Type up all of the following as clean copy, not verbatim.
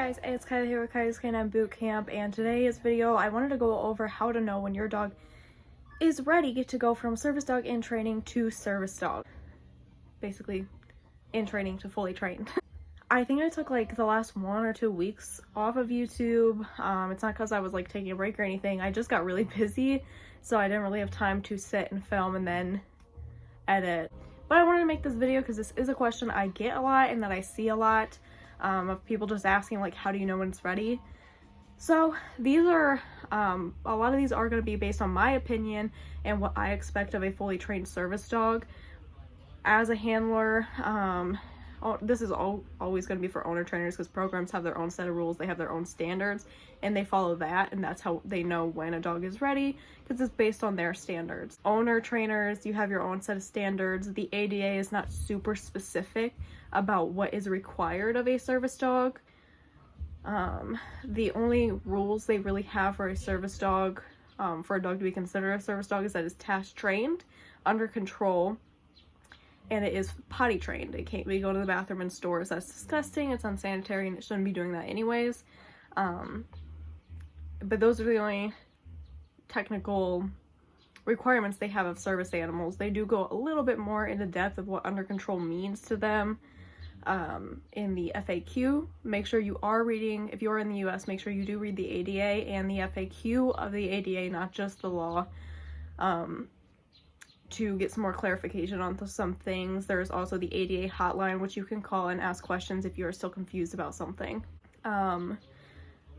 guys, it's Kylie here with Kylie's Canine Boot Camp, and today's video I wanted to go over how to know when your dog is ready to go from service dog in training to service dog. Basically, in training to fully trained. I think I took like the last 1 or 2 weeks off of YouTube. It's not because I was like taking a break or anything. I just got really busy, so I didn't really have time to sit and film and then edit. But I wanted to make this video because this is a question I get a lot and that I see a lot. Of people just asking like, how do you know when it's ready? So these are a lot of these are going to be based on my opinion and what I expect of a fully trained service dog. As a handler, this is always going to be for owner trainers because programs have their own set of rules, they have their own standards, and they follow that, and that's how they know when a dog is ready because it's based on their standards. Owner trainers, you have your own set of standards. The ADA is not super specific about what is required of a service dog. The only rules they really have for a service dog, for a dog to be considered a service dog, is that it's task trained, under control, and it is potty trained. It can't be going to the bathroom in stores. That's disgusting, it's unsanitary, and it shouldn't be doing that anyways. But those are the only technical requirements they have of service animals. They do go a little bit more into depth of what under control means to them in the FAQ. Make sure you are reading, if you're in the US, make sure you do read the ADA and the FAQ of the ADA, not just the law, to get some more clarification on some things. There's also the ADA hotline, which you can call and ask questions if you're still confused about something.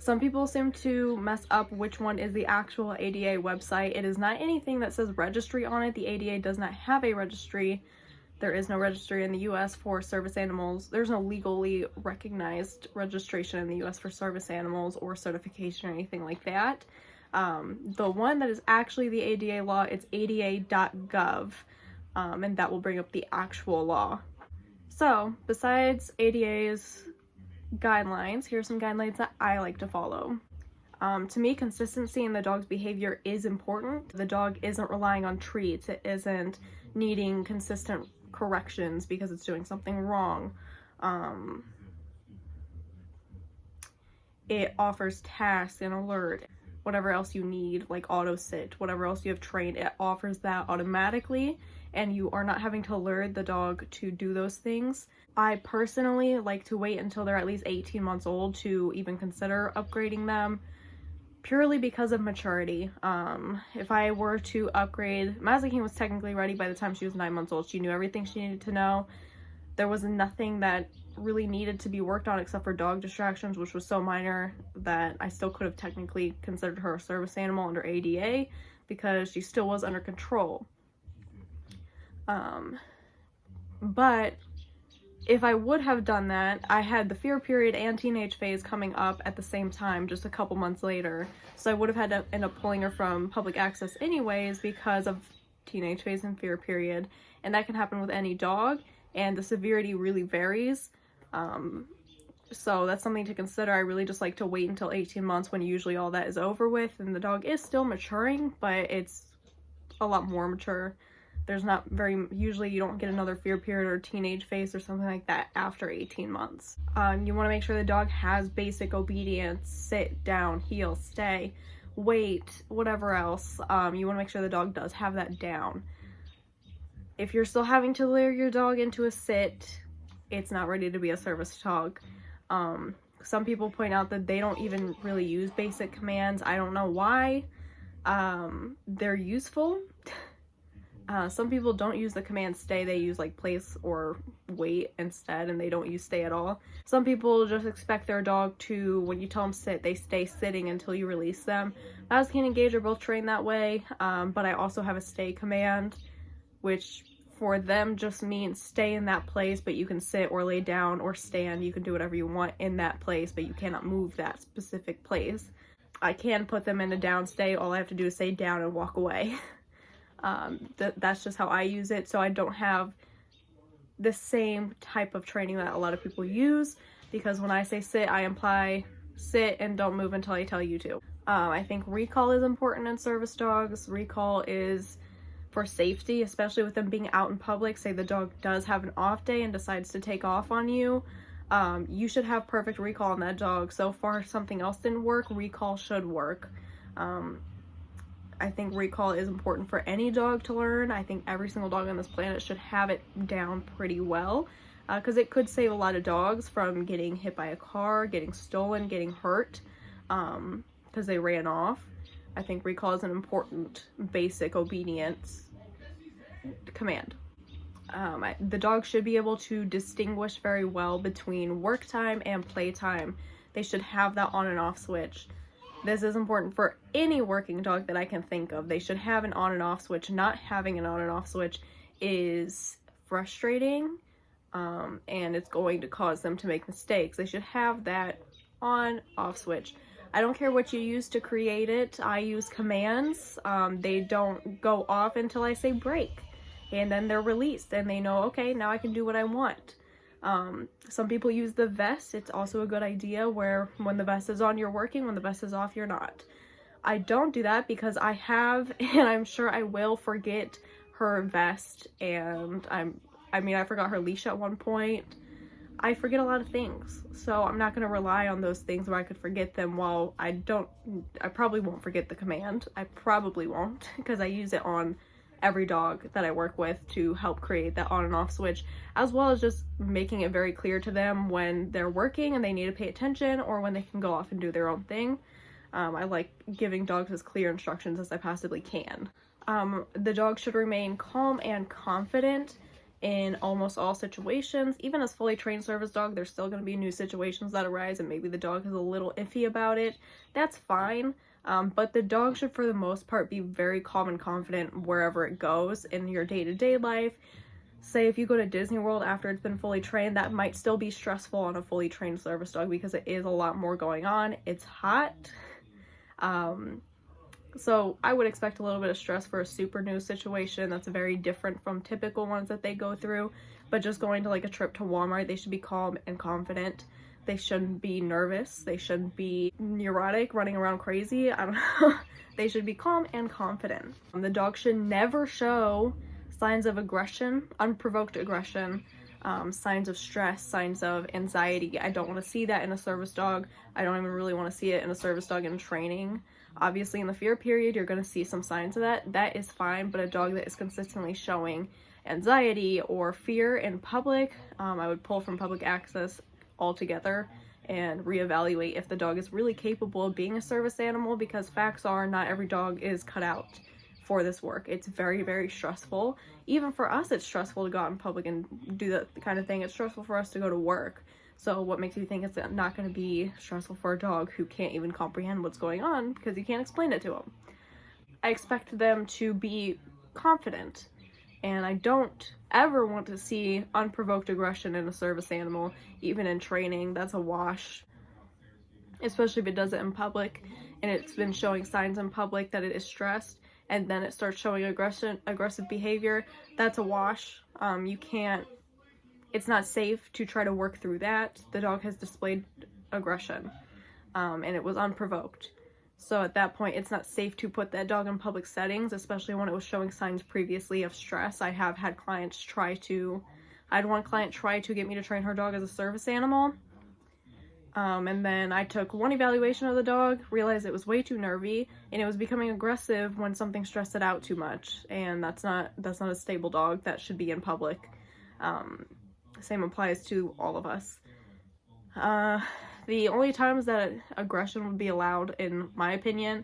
Some people seem to mess up which one is the actual ADA website. It is not anything that says registry on it. The ADA does not have a registry. There is no registry in the US for service animals. There's no legally recognized registration in the US for service animals or certification or anything like that. The one that is actually the ADA law, it's ada.gov, and that will bring up the actual law. So, besides ADA's guidelines, here are some guidelines that I like to follow. To me, consistency in the dog's behavior is important. The dog isn't relying on treats. It isn't needing consistent corrections because it's doing something wrong. It offers tasks and alert, whatever else you need, like auto sit, whatever else you have trained, it offers that automatically, and you are not having to alert the dog to do those things. I personally like to wait until they're at least 18 months old to even consider upgrading them, purely because of maturity. If I were to upgrade, Mazakine was technically ready by the time she was 9 months old. She knew everything she needed to know. There was nothing that really needed to be worked on except for dog distractions, which was so minor that I still could have technically considered her a service animal under ADA because she still was under control. But if I would have done that, I had the fear period and teenage phase coming up at the same time, just a couple months later. So I would have had to end up pulling her from public access anyways because of teenage phase and fear period. And that can happen with any dog, and the severity really varies. So that's something to consider. I really just like to wait until 18 months when usually all that is over with and the dog is still maturing, but it's a lot more mature. There's not usually you don't get another fear period or teenage phase or something like that after 18 months. You want to make sure the dog has basic obedience, sit, down, heel, stay, wait, whatever else. You want to make sure the dog does have that down. If you're still having to lure your dog into a sit, it's not ready to be a service dog. Some people point out that they don't even really use basic commands. I don't know why. They're useful. Some people don't use the command stay, they use like place or wait instead, and they don't use stay at all. Some people just expect their dog to, when you tell them sit, they stay sitting until you release them. Mazakine and Gage are both trained that way, but I also have a stay command, which for them just means stay in that place, but you can sit or lay down or stand. You can do whatever you want in that place, but you cannot move that specific place. I can put them in a down stay. All I have to do is say down and walk away. That's just how I use it, so I don't have the same type of training that a lot of people use, because when I say sit, I imply sit and don't move until I tell you to. I think recall is important in service dogs. Recall is for safety, especially with them being out in public. Say the dog does have an off day and decides to take off on you. You should have perfect recall on that dog. So far, if something else didn't work, recall should work. I think recall is important for any dog to learn. I think every single dog on this planet should have it down pretty well, because it could save a lot of dogs from getting hit by a car, getting stolen, getting hurt, because they ran off. I think recall is an important basic obedience command. The dog should be able to distinguish very well between work time and playtime. They should have that on and off switch. This is important for any working dog that I can think of. They should have an on and off switch. Not having an on and off switch is frustrating, and it's going to cause them to make mistakes. They should have that on off switch. I don't care what you use to create it. I use commands. They don't go off until I say break, and then they're released and they know, okay, now I can do what I want. Some people use the vest. It's also a good idea where when the vest is on, you're working, when the vest is off, you're not. I don't do that because I have, and I'm sure I will forget her vest, and I forgot her leash at one point. I forget a lot of things, so I'm not going to rely on those things where I could forget them. While I probably won't forget the command. I probably won't, because I use it on every dog that I work with to help create that on and off switch, as well as just making it very clear to them when they're working and they need to pay attention, or when they can go off and do their own thing. I like giving dogs as clear instructions as I possibly can. The dog should remain calm and confident in almost all situations. Even as fully trained service dog, there's still going to be new situations that arise and maybe the dog is a little iffy about it. That's fine. But the dog should, for the most part, be very calm and confident wherever it goes in your day-to-day life. Say if you go to Disney World after it's been fully trained, that might still be stressful on a fully trained service dog because it is a lot more going on. It's hot. So I would expect a little bit of stress for a super new situation that's very different from typical ones that they go through. But just going to like a trip to Walmart, they should be calm and confident. They shouldn't be nervous. They shouldn't be neurotic, running around crazy. I don't know. They should be calm and confident. The dog should never show signs of aggression, unprovoked aggression, signs of stress, signs of anxiety. I don't want to see that in a service dog. I don't even really want to see it in a service dog in training. Obviously, in the fear period, you're going to see some signs of that. That is fine, but a dog that is consistently showing anxiety or fear in public, I would pull from public access altogether and reevaluate if the dog is really capable of being a service animal, because facts are not every dog is cut out for this work. It's very, very stressful. Even for us, it's stressful to go out in public and do that kind of thing. It's stressful for us to go to work. So what makes you think it's not going to be stressful for a dog who can't even comprehend what's going on because you can't explain it to them? I expect them to be confident, and I don't ever want to see unprovoked aggression in a service animal, even in training. That's a wash, especially if it does it in public and it's been showing signs in public that it is stressed, and then it starts showing aggressive behavior. That's a wash. It's not safe to try to work through that. The dog has displayed aggression, and it was unprovoked. So at that point, it's not safe to put that dog in public settings, especially when it was showing signs previously of stress. I have had clients I had one client try to get me to train her dog as a service animal. And then I took one evaluation of the dog, realized it was way too nervy, and it was becoming aggressive when something stressed it out too much. And that's not a stable dog that should be in public. Same applies to all of us. The only times that aggression would be allowed, in my opinion,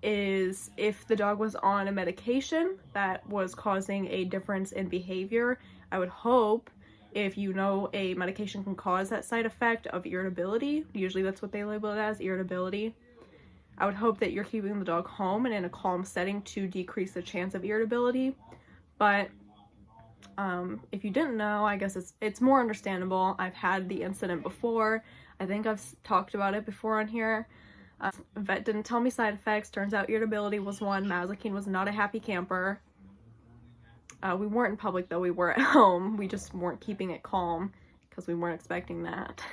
is if the dog was on a medication that was causing a difference in behavior. I would hope, if you know a medication can cause that side effect of irritability, usually that's what they label it as, irritability, I would hope that you're keeping the dog home and in a calm setting to decrease the chance of irritability. But if you didn't know, I guess it's more understandable. I've had the incident before. I think I've talked about it before on here. Vet didn't tell me side effects. Turns out irritability was one. Mazikeen was not a happy camper. We weren't in public though. We were at home. We just weren't keeping it calm because we weren't expecting that.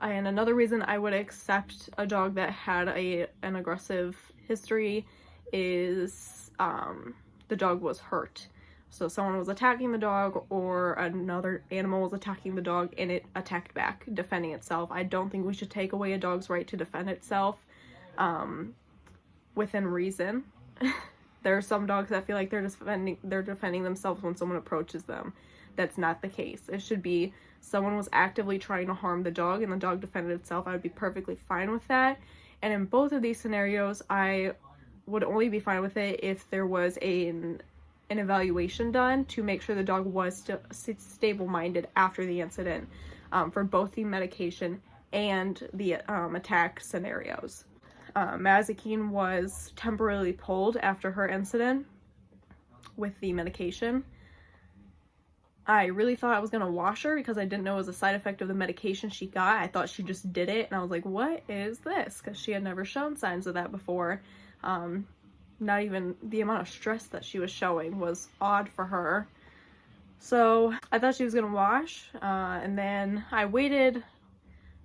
And another reason I would accept a dog that had an aggressive history is the dog was hurt. So someone was attacking the dog or another animal was attacking the dog and it attacked back, defending itself. I don't think we should take away a dog's right to defend itself within reason. There are some dogs that feel like they're defending themselves when someone approaches them. That's not the case. It should be someone was actively trying to harm the dog and the dog defended itself. I would be perfectly fine with that. And in both of these scenarios, I would only be fine with it if there was an evaluation done to make sure the dog was stable-minded after the incident, for both the medication and the attack scenarios. Mazikeen was temporarily pulled after her incident with the medication. I really thought I was going to wash her because I didn't know it was a side effect of the medication she got. I thought she just did it, and I was like, what is this? Because she had never shown signs of that before. Not even the amount of stress that she was showing was odd for her. So I thought she was going to wash, and then I waited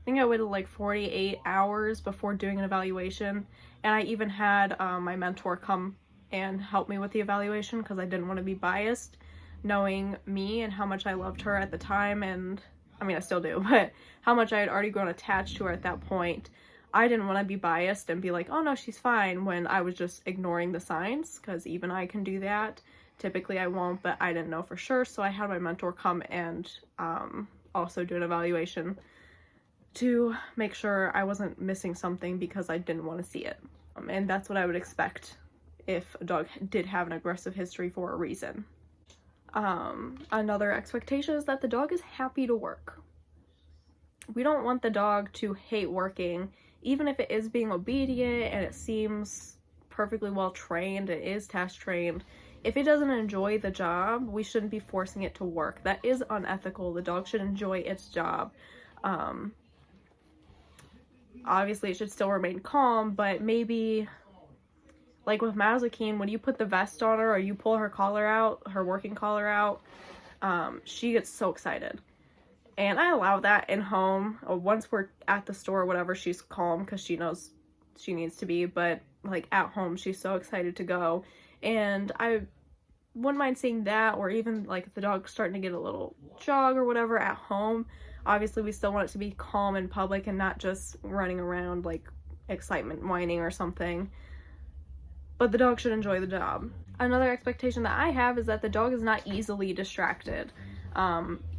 like 48 hours before doing an evaluation, and I even had my mentor come and help me with the evaluation because I didn't want to be biased, knowing me and how much I loved her at the time, and I mean I still do, but how much I had already grown attached to her at that point. I didn't want to be biased and be like, oh no, she's fine, when I was just ignoring the signs, because even I can do that. Typically I won't, but I didn't know for sure, so I had my mentor come and also do an evaluation to make sure I wasn't missing something because I didn't want to see it. And that's what I would expect if a dog did have an aggressive history for a reason. Another expectation is that the dog is happy to work. We don't want the dog to hate working, even if it is being obedient and it seems perfectly well trained, it is task trained. If it doesn't enjoy the job, we shouldn't be forcing it to work. That is unethical. The dog should enjoy its job. Obviously it should still remain calm, but maybe like with Mazikeen, when you put the vest on her or you pull her collar out, her working collar out, she gets so excited. And I allow that in home. Once we're at the store or whatever, she's calm because she knows she needs to be, but like at home, she's so excited to go. And I wouldn't mind seeing that, or even like if the dog's starting to get a little jog or whatever at home. Obviously, we still want it to be calm in public and not just running around like excitement whining or something. But the dog should enjoy the job. Another expectation that I have is that the dog is not easily distracted.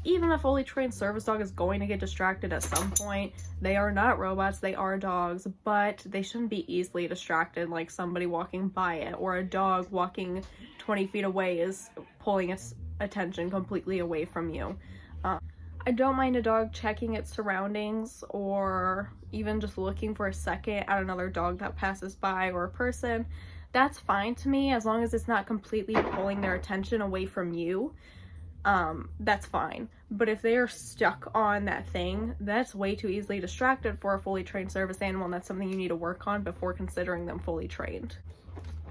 Even a fully trained service dog is going to get distracted at some point. They are not robots, they are dogs, but they shouldn't be easily distracted like somebody walking by it, or a dog walking 20 feet away is pulling its attention completely away from you. I don't mind a dog checking its surroundings or even just looking for a second at another dog that passes by or a person. That's fine to me as long as it's not completely pulling their attention away from you. That's fine. But if they are stuck on that thing, that's way too easily distracted for a fully trained service animal, and that's something you need to work on before considering them fully trained.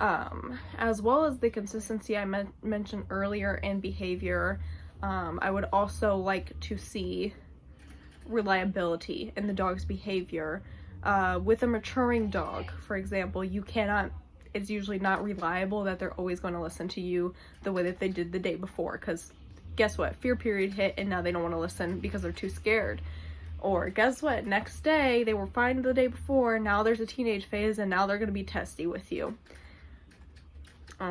As well as the consistency I mentioned earlier in behavior, I would also like to see reliability in the dog's behavior. With a maturing dog, for example, it's usually not reliable that they're always going to listen to you the way that they did the day before, because guess what? Fear period hit and now they don't want to listen because they're too scared. Or guess what? Next day, they were fine the day before, now there's a teenage phase and now they're going to be testy with you.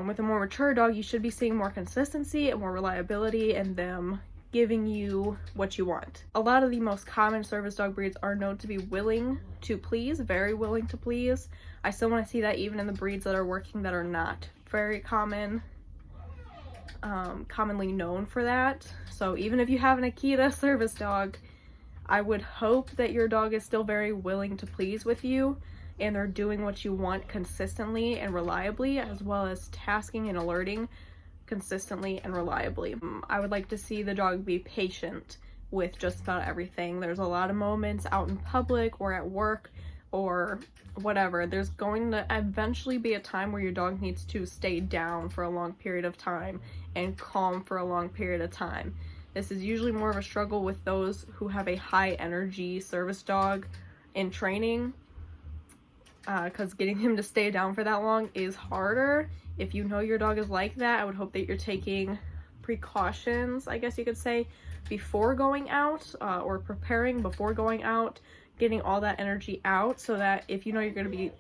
With a more mature dog, you should be seeing more consistency and more reliability and them giving you what you want. A lot of the most common service dog breeds are known to be willing to please, very willing to please. I still want to see that even in the breeds that are working that are not very common. Commonly known for that. So even if you have an Akita service dog, I would hope that your dog is still very willing to please with you and they're doing what you want consistently and reliably, as well as tasking and alerting consistently and reliably. I would like to see the dog be patient with just about everything. There's a lot of moments out in public or at work or whatever, there's going to eventually be a time where your dog needs to stay down for a long period of time and calm for a long period of time. This is usually more of a struggle with those who have a high energy service dog in training, because getting him to stay down for that long is harder. If you know your dog is like that, I would hope that you're taking precautions, I guess you could say, before going out, or preparing before going out, getting all that energy out, so that if you know you're going to be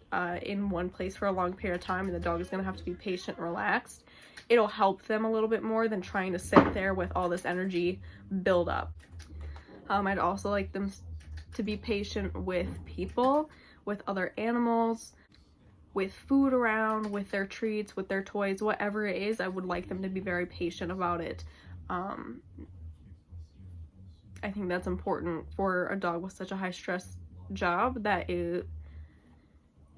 in one place for a long period of time and the dog is going to have to be patient and relaxed, it'll help them a little bit more than trying to sit there with all this energy build up. I'd also like them to be patient with people, with other animals, with food around, with their treats, with their toys, whatever it is. I would like them to be very patient about it. I think that's important for a dog with such a high stress job, that if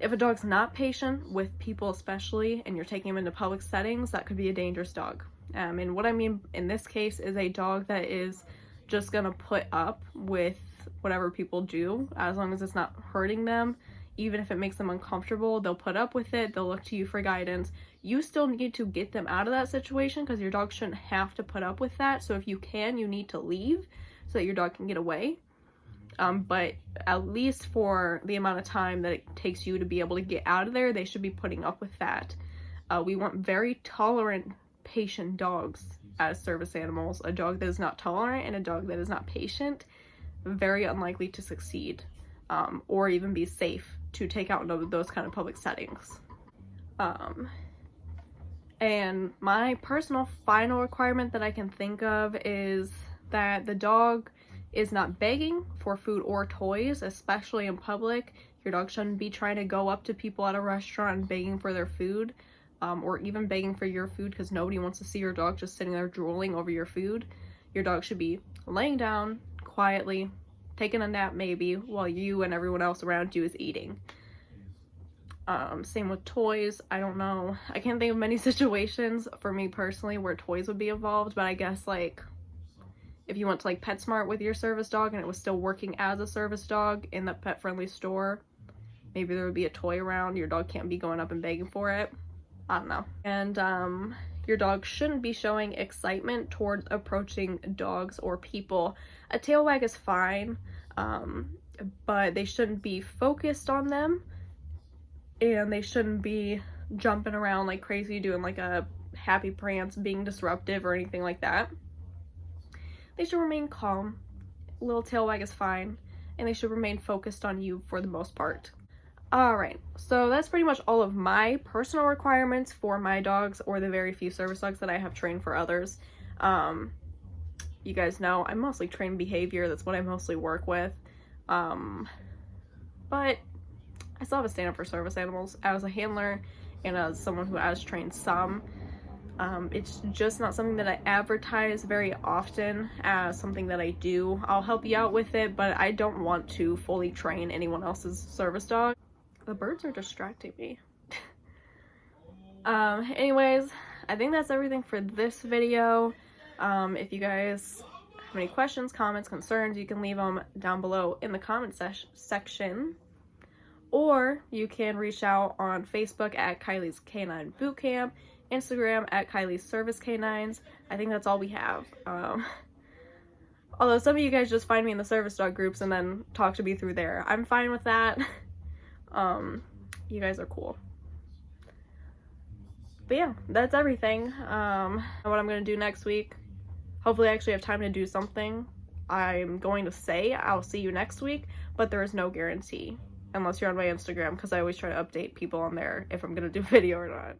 a dog's not patient with people especially, and you're taking him into public settings, that could be a dangerous dog. And what I mean in this case is a dog that is just gonna put up with whatever people do, as long as it's not hurting them. Even if it makes them uncomfortable, they'll put up with it, they'll look to you for guidance. You still need to get them out of that situation, because your dog shouldn't have to put up with that. So if you can, you need to leave so that your dog can get away. But at least for the amount of time that it takes you to be able to get out of there, they should be putting up with that. We want very tolerant, patient dogs as service animals. A dog that is not tolerant and a dog that is not patient, very unlikely to succeed, or even be safe to take out into those kind of public settings. And my personal final requirement that I can think of is that the dog is not begging for food or toys, especially in public. Your dog shouldn't be trying to go up to people at a restaurant and begging for their food, or even begging for your food, because nobody wants to see your dog just sitting there drooling over your food. Your dog should be laying down quietly, taking a nap maybe, while you and everyone else around you is eating. Same with toys. I don't know. I can't think of many situations for me personally where toys would be involved, but I guess like if you went to like PetSmart with your service dog and it was still working as a service dog in the pet-friendly store, maybe there would be a toy around. Your dog can't be going up and begging for it. I don't know. And your dog shouldn't be showing excitement towards approaching dogs or people. A tail wag is fine, but they shouldn't be focused on them, and they shouldn't be jumping around like crazy, doing like a happy prance, being disruptive or anything like that. They should remain calm. A little tail wag is fine, and they should remain focused on you for the most part. Alright, so that's pretty much all of my personal requirements for my dogs, or the very few service dogs that I have trained for others. You guys know I mostly train behavior. That's what I mostly work with. But I still have a stand up for service animals as a handler and as someone who has trained some. It's just not something that I advertise very often as something that I do. I'll help you out with it, but I don't want to fully train anyone else's service dog. The birds are distracting me. Anyways, I think that's everything for this video. If you guys have any questions, comments, concerns, you can leave them down below in the comment section. Or you can reach out on Facebook at Kylie's Canine Bootcamp, Instagram at Kylie's Service Canines. I think that's all we have. Although some of you guys just find me in the service dog groups and then talk to me through there. I'm fine with that. You guys are cool. But yeah, that's everything. What I'm gonna do next week, hopefully I actually have time to do something. I'm going to say I'll see you next week, but there is no guarantee unless you're on my Instagram, because I always try to update people on there if I'm gonna do video or not.